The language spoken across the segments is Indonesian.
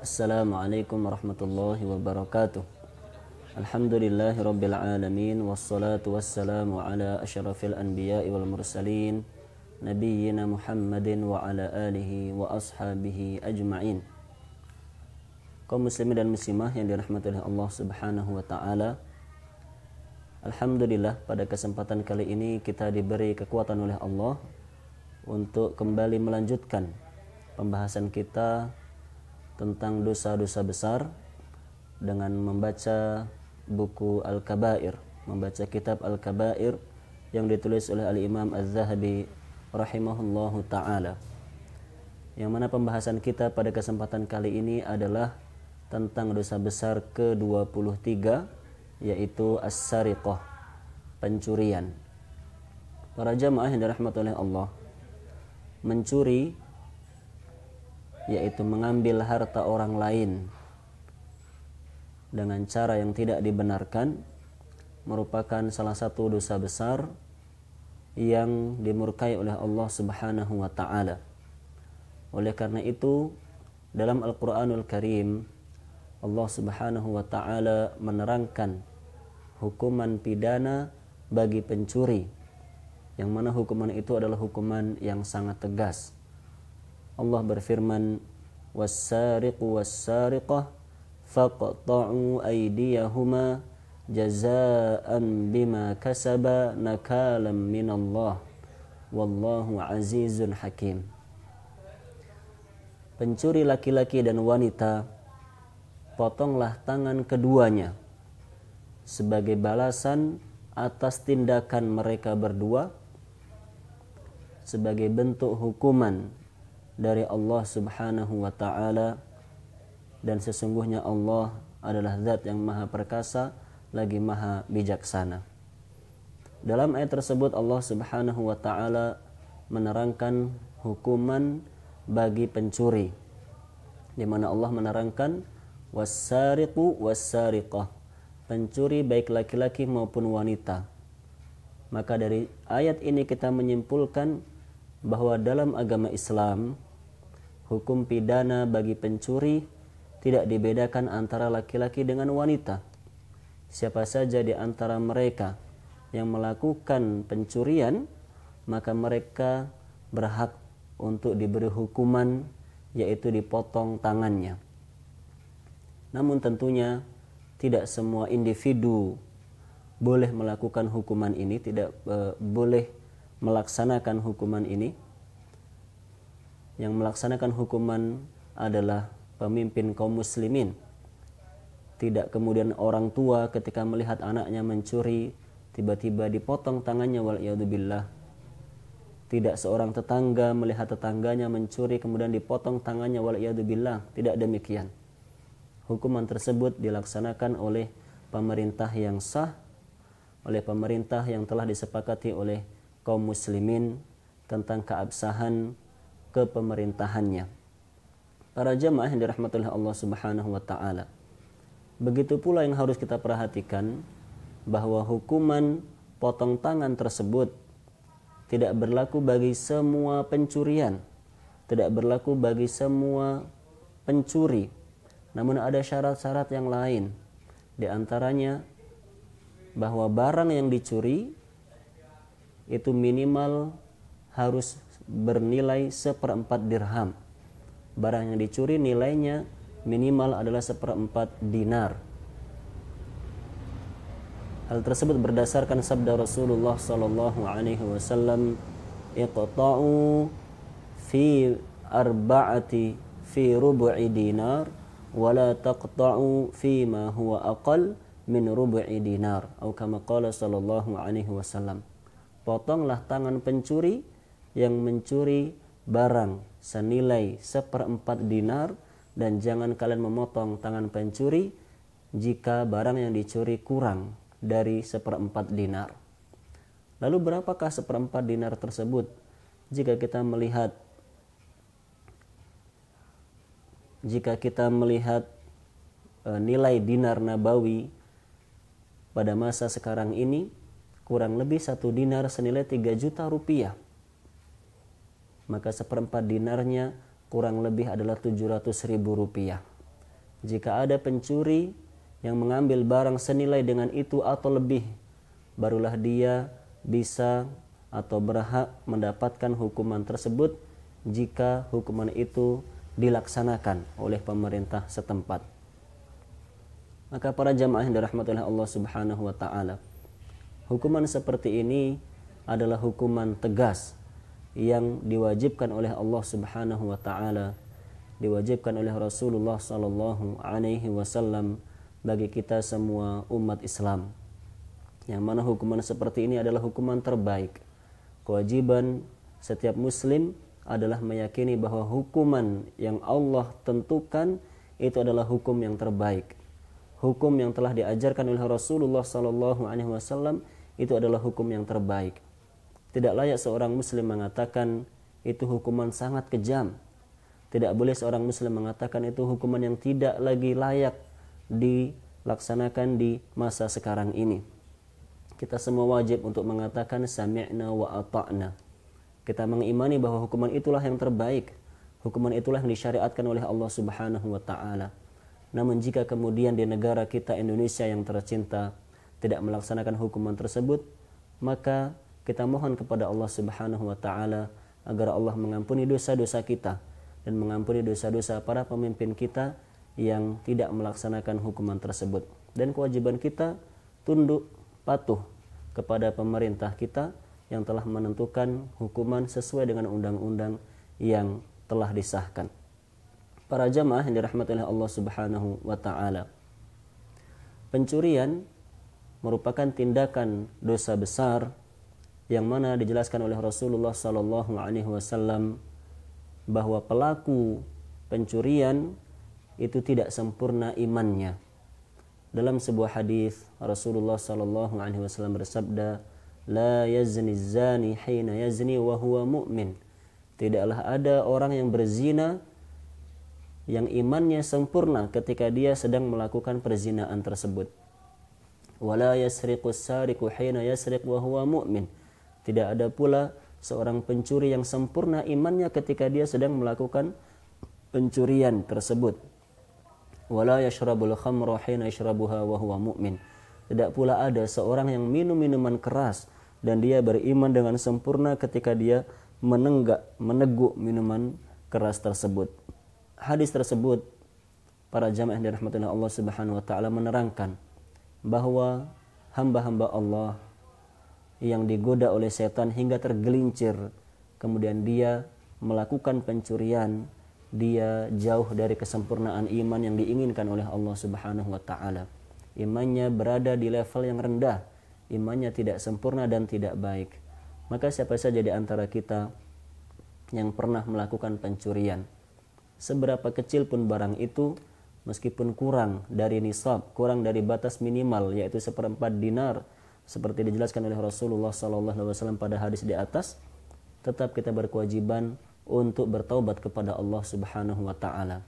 Assalamualaikum warahmatullahi wabarakatuh. Alhamdulillahi rabbil alamin. Wassalatu wassalamu ala asyrafil anbiya'i wal mursalin, nabiyyina Muhammadin wa ala alihi wa ashabihi ajma'in. Kaum muslimin dan muslimah yang dirahmati oleh Allah subhanahu wa ta'ala, alhamdulillah pada kesempatan kali ini kita diberi kekuatan oleh Allah untuk kembali melanjutkan pembahasan kita tentang dosa-dosa besar dengan membaca buku Al-Kabair, membaca kitab Al-Kabair yang ditulis oleh Al-Imam Az-Zahabi rahimahullahu ta'ala. Yang mana pembahasan kita pada kesempatan kali ini adalah tentang dosa besar ke-23, yaitu as-sariqah, pencurian. Para jamaah yang dirahmati oleh Allah, mencuri yaitu mengambil harta orang lain dengan cara yang tidak dibenarkan, merupakan salah satu dosa besar yang dimurkai oleh Allah subhanahu wa ta'ala. Oleh karena itu, dalam Al-Quranul Karim, Allah subhanahu wa ta'ala menerangkan hukuman pidana bagi pencuri, yang mana hukuman itu adalah hukuman yang sangat tegas. Allah berfirman, "Was-sariqu was-sariqah faqta'u aydiyahuma jazaa'an bima kasaba nakalam minallah wallahu azizun hakim." Pencuri laki-laki dan wanita, potonglah tangan keduanya sebagai balasan atas tindakan mereka berdua, sebagai bentuk hukuman dari Allah subhanahu wa ta'ala. Dan sesungguhnya Allah adalah zat yang maha perkasa lagi maha bijaksana. Dalam ayat tersebut Allah subhanahu wa ta'ala menerangkan hukuman bagi pencuri, di mana Allah menerangkan was-sariqu was-sariqah, pencuri baik laki-laki maupun wanita. Maka dari ayat ini kita menyimpulkan bahwa dalam agama Islam, hukum pidana bagi pencuri tidak dibedakan antara laki-laki dengan wanita. Siapa saja di antara mereka yang melakukan pencurian, maka mereka berhak untuk diberi hukuman, yaitu dipotong tangannya. Namun tentunya tidak semua individu boleh melakukan hukuman ini, tidak boleh melaksanakan hukuman ini. Yang melaksanakan hukuman adalah pemimpin kaum muslimin. Tidak kemudian orang tua ketika melihat anaknya mencuri tiba-tiba dipotong tangannya, wal'iyadzubillah. Tidak seorang tetangga melihat tetangganya mencuri kemudian dipotong tangannya, wal'iyadzubillah. Tidak demikian. Hukuman tersebut dilaksanakan oleh pemerintah yang sah, oleh pemerintah yang telah disepakati oleh kaum muslimin tentang keabsahan kepemerintahannya. Para jamaah yang dirahmati oleh Allah subhanahu wa ta'ala, begitu pula yang harus kita perhatikan bahwa hukuman potong tangan tersebut tidak berlaku bagi semua pencurian, tidak berlaku bagi semua pencuri. Namun ada syarat-syarat yang lain. Di antaranya bahwa barang yang dicuri itu minimal harus bernilai 1/4 dirham. Barang yang dicuri nilainya minimal adalah 1/4 dinar. Hal tersebut berdasarkan sabda Rasulullah sallallahu alaihi wasallam, "Iqta'u fi arba'ati fi rubu'i dinar wa la taqta'u fi ma huwa aqal min rubu'i dinar." Atau kama qala sallallahu alaihi wasallam. Potonglah tangan pencuri yang mencuri barang senilai 1/4 dinar, dan jangan kalian memotong tangan pencuri jika barang yang dicuri kurang dari 1/4 dinar. Lalu berapakah 1/4 dinar tersebut? Jika kita melihat nilai dinar nabawi pada masa sekarang ini, kurang lebih 1 dinar senilai 3 juta rupiah. Maka 1/4 dinarnya kurang lebih adalah 700.000 rupiah. Jika ada pencuri yang mengambil barang senilai dengan itu atau lebih, barulah dia bisa atau berhak mendapatkan hukuman tersebut jika hukuman itu dilaksanakan oleh pemerintah setempat. Maka para jamaah yang dirahmati oleh Allah Subhanahu wa taala, hukuman seperti ini adalah hukuman tegas yang diwajibkan oleh Allah Subhanahu wa taala, diwajibkan oleh Rasulullah sallallahu alaihi wasallam bagi kita semua umat Islam. Yang mana hukuman seperti ini adalah hukuman terbaik. Kewajiban setiap muslim adalah meyakini bahwa hukuman yang Allah tentukan itu adalah hukum yang terbaik. Hukum yang telah diajarkan oleh Rasulullah sallallahu alaihi wasallam itu adalah hukum yang terbaik. Tidak layak seorang muslim mengatakan itu hukuman sangat kejam. Tidak boleh seorang muslim mengatakan itu hukuman yang tidak lagi layak dilaksanakan di masa sekarang ini. Kita semua wajib untuk mengatakan sami'na wa ata'na. Kita mengimani bahwa hukuman itulah yang terbaik. Hukuman itulah yang disyariatkan oleh Allah Subhanahu wa taala. Namun jika kemudian di negara kita Indonesia yang tercinta tidak melaksanakan hukuman tersebut, maka kita mohon kepada Allah Subhanahu wa taala agar Allah mengampuni dosa-dosa kita dan mengampuni dosa-dosa para pemimpin kita yang tidak melaksanakan hukuman tersebut. Dan kewajiban kita tunduk patuh kepada pemerintah kita yang telah menentukan hukuman sesuai dengan undang-undang yang telah disahkan. Para jamaah yang dirahmati oleh Allah Subhanahu wa taala, pencurian merupakan tindakan dosa besar yang mana dijelaskan oleh Rasulullah sallallahu alaihi wasallam bahwa pelaku pencurian itu tidak sempurna imannya. Dalam sebuah hadis Rasulullah sallallahu alaihi wasallam bersabda, "La yazni zani hina yazni wa huwa mu'min." Tidaklah ada orang yang berzina yang imannya sempurna ketika dia sedang melakukan perzinaan tersebut. "Wa la yasriqu as-sariqu hina yasriq wa huwa mu'min." Tidak ada pula seorang pencuri yang sempurna imannya ketika dia sedang melakukan pencurian tersebut. Wala yashrabul khamra hina yashrabuha wa huwa mu'min. Tidak pula ada seorang yang minum minuman keras dan dia beriman dengan sempurna ketika dia meneguk minuman keras tersebut. Hadis tersebut para jamaah yang dirahmati oleh Allah Subhanahu wa taala menerangkan bahwa hamba-hamba Allah yang digoda oleh setan hingga tergelincir, kemudian dia melakukan pencurian, dia jauh dari kesempurnaan iman yang diinginkan oleh Allah Subhanahu wa taala. Imannya berada di level yang rendah, imannya tidak sempurna dan tidak baik. Maka siapa saja di antara kita yang pernah melakukan pencurian, seberapa kecil pun barang itu, meskipun kurang dari nisab, kurang dari batas minimal yaitu 1/4 dinar seperti dijelaskan oleh Rasulullah SAW pada hadis di atas, tetap kita berkewajiban untuk bertaubat kepada Allah Subhanahu wa taala.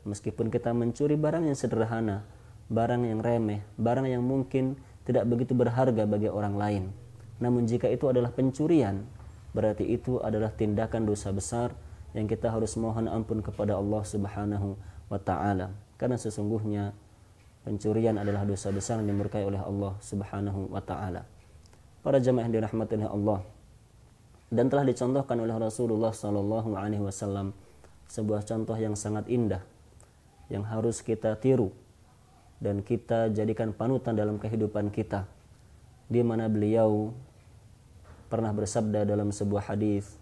Meskipun kita mencuri barang yang sederhana, barang yang remeh, barang yang mungkin tidak begitu berharga bagi orang lain. Namun jika itu adalah pencurian, berarti itu adalah tindakan dosa besar yang kita harus mohon ampun kepada Allah Subhanahu wa taala. Karena sesungguhnya pencurian adalah dosa besar yang dimurkai oleh Allah Subhanahu wa taala. Para jamaah yang dirahmati oleh Allah, dan telah dicontohkan oleh Rasulullah sallallahu alaihi wasallam sebuah contoh yang sangat indah yang harus kita tiru dan kita jadikan panutan dalam kehidupan kita, di mana beliau pernah bersabda dalam sebuah hadis,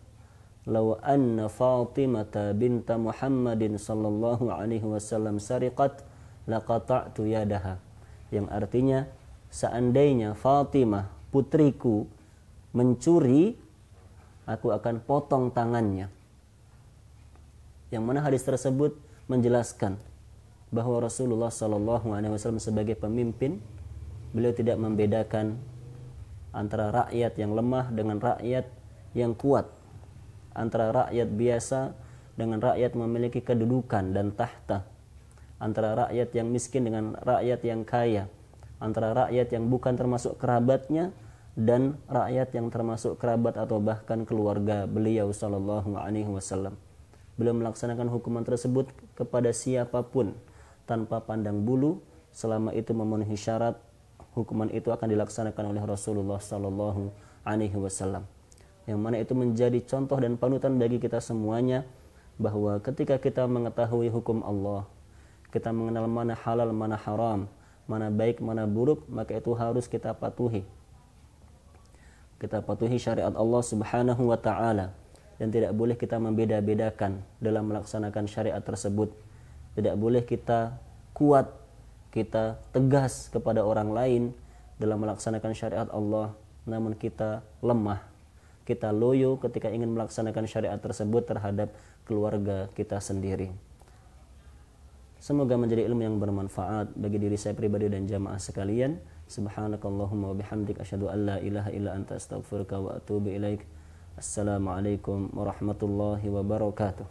"Law anna Fatimah binta Muhammadin sallallahu alaihi wasallam sariqat laqata'tu yadaha." Yang artinya, seandainya Fatimah putriku mencuri, aku akan potong tangannya. Yang mana hadis tersebut menjelaskan bahwa Rasulullah SAW sebagai pemimpin, beliau tidak membedakan antara rakyat yang lemah dengan rakyat yang kuat, antara rakyat biasa dengan rakyat memiliki kedudukan dan tahta, antara rakyat yang miskin dengan rakyat yang kaya, antara rakyat yang bukan termasuk kerabatnya dan rakyat yang termasuk kerabat atau bahkan keluarga beliau sallallahu alaihi wasallam. beliau melaksanakan hukuman tersebut kepada siapapun tanpa pandang bulu, selama itu memenuhi syarat, hukuman itu akan dilaksanakan oleh Rasulullah sallallahu alaihi wasallam. Yang mana itu menjadi contoh dan panutan bagi kita semuanya, bahwa ketika kita mengetahui hukum Allah, kita mengenal mana halal, mana haram, mana baik, mana buruk, maka itu harus kita patuhi. Kita patuhi syariat Allah Subhanahu wa taala, dan tidak boleh kita membeda-bedakan dalam melaksanakan syariat tersebut. Tidak boleh kita kuat, kita tegas kepada orang lain dalam melaksanakan syariat Allah, namun kita lemah, kita loyo ketika ingin melaksanakan syariat tersebut terhadap keluarga kita sendiri. Semoga menjadi ilmu yang bermanfaat bagi diri saya pribadi dan jamaah sekalian. Subhanakallahumma wa bihamdik, asyhadu an la ilaha illa anta, astaghfiruka wa atubu ilaik. Assalamualaikum warahmatullahi wabarakatuh.